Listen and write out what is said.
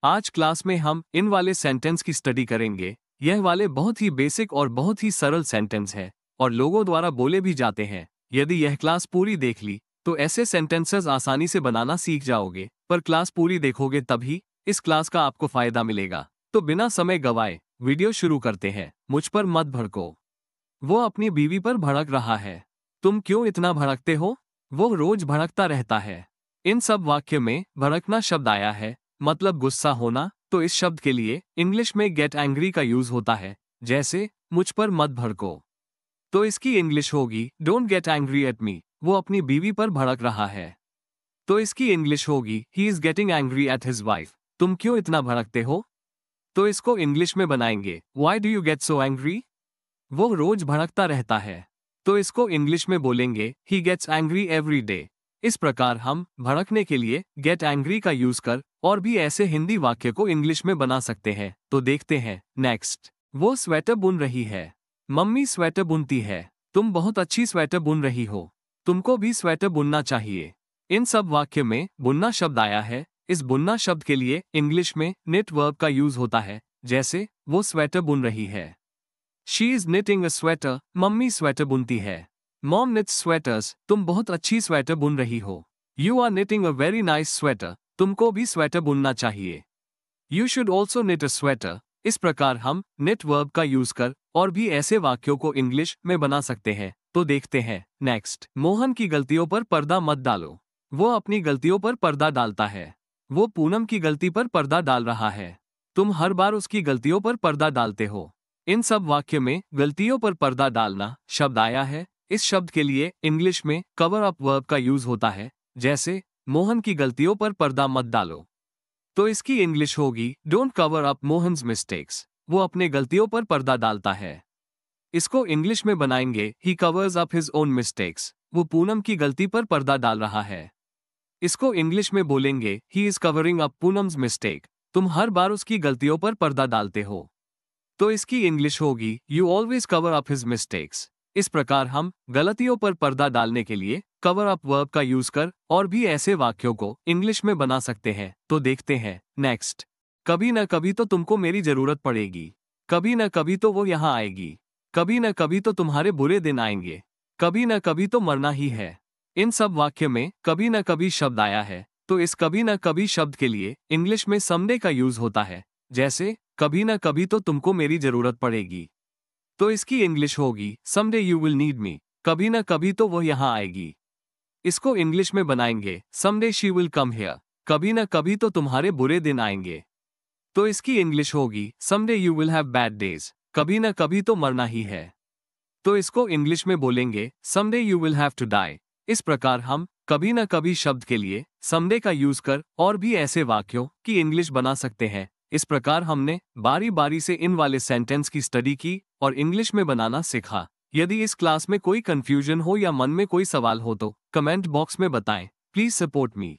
आज क्लास में हम इन वाले सेंटेंस की स्टडी करेंगे। यह वाले बहुत ही बेसिक और बहुत ही सरल सेंटेंस है और लोगों द्वारा बोले भी जाते हैं। यदि यह क्लास पूरी देख ली तो ऐसे सेंटेंसेस आसानी से बनाना सीख जाओगे, पर क्लास पूरी देखोगे तभी इस क्लास का आपको फायदा मिलेगा। तो बिना समय गवाए वीडियो शुरू करते हैं। मुझ पर मत भड़को। वो अपनी बीवी पर भड़क रहा है। तुम क्यों इतना भड़कते हो? वो रोज भड़कता रहता है। इन सब वाक्य में भड़कना शब्द आया है, मतलब गुस्सा होना। तो इस शब्द के लिए इंग्लिश में गेट एंग्री का यूज होता है, जैसे मुझ पर मत भड़को। तो इसकी इंग्लिश होगी don't get angry at me. वो अपनी बीवी पर भड़क रहा है। तो इसकी इंग्लिश होगी he is getting angry at his wife. तुम क्यों इतना भड़कते हो? तो इसको इंग्लिश में बनाएंगे why do you get so angry. वो रोज भड़कता रहता है। तो इसको इंग्लिश में बोलेंगे he gets angry every day. इस प्रकार हम भड़कने के लिए गेट एंग्री का यूज कर और भी ऐसे हिंदी वाक्य को इंग्लिश में बना सकते हैं। तो देखते हैं नेक्स्ट। वो स्वेटर बुन रही है। मम्मी स्वेटर बुनती है। तुम बहुत अच्छी स्वेटर बुन रही हो। तुमको भी स्वेटर बुनना चाहिए। इन सब वाक्य में बुनना शब्द आया है। इस बुनना शब्द के लिए इंग्लिश में निट वर्ब का यूज होता है, जैसे वो स्वेटर बुन रही है। She is knitting a sweater. मम्मी स्वेटर बुनती है। Mom knits sweaters. तुम बहुत अच्छी स्वेटर बुन रही हो। You are knitting a very nice sweater. तुमको भी स्वेटर बुनना चाहिए। You should also knit a sweater. इस प्रकार हम निट वर्ब का यूज कर और भी ऐसे वाक्यों को इंग्लिश में बना सकते हैं। तो देखते हैं नेक्स्ट। मोहन की गलतियों पर पर्दा मत डालो। वो अपनी गलतियों पर पर्दा डालता है। वो पूनम की गलती पर पर्दा डाल रहा है। तुम हर बार उसकी गलतियों पर पर्दा डालते हो। इन सब वाक्य में गलतियों पर पर्दा डालना शब्द आया है। इस शब्द के लिए इंग्लिश में कवर अप वर्ब का यूज होता है, जैसे मोहन की गलतियों पर पर्दा मत डालो। तो इसकी इंग्लिश होगी don't cover up Mohan's mistakes. वो अपने गलतियों पर पर्दा डालता है। इसको इंग्लिश में बनाएंगे ही covers up his own mistakes. वो पूनम की गलती पर पर्दा डाल रहा है। इसको इंग्लिश में बोलेंगे he is covering up Poonam's mistake. तुम हर बार उसकी गलतियों पर पर्दा डालते हो। तो इसकी इंग्लिश होगी you always cover up his mistakes. इस प्रकार हम गलतियों पर पर्दा डालने के लिए कवर अप वर्ब का यूज कर और भी ऐसे वाक्यों को इंग्लिश में बना सकते हैं। तो देखते हैं नेक्स्ट। कभी न कभी तो तुमको मेरी जरूरत पड़ेगी। कभी न कभी तो वो यहाँ आएगी। कभी न कभी तो तुम्हारे बुरे दिन आएंगे। कभी न कभी तो मरना ही है। इन सब वाक्य में कभी न कभी शब्द आया है। तो इस कभी न कभी शब्द के लिए इंग्लिश में समडे का यूज होता है, जैसे कभी न कभी तो तुमको मेरी जरूरत पड़ेगी। तो इसकी इंग्लिश होगी someday you will need me. कभी न कभी तो वो यहाँ आएगी। इसको इंग्लिश में बनाएंगे someday she will come here. कभी न कभी तो तुम्हारे बुरे दिन आएंगे। तो इसकी इंग्लिश होगी someday you will have bad days. कभी न कभी तो मरना ही है। तो इसको इंग्लिश में बोलेंगे someday you will have to die. इस प्रकार हम कभी न कभी शब्द के लिए समडे का यूज कर और भी ऐसे वाक्यों की इंग्लिश बना सकते हैं। इस प्रकार हमने बारी बारी से इन वाले सेंटेंस की स्टडी की और इंग्लिश में बनाना सीखा। यदि इस क्लास में कोई कंफ्यूजन हो या मन में कोई सवाल हो तो कमेंट बॉक्स में बताएं। Please support me.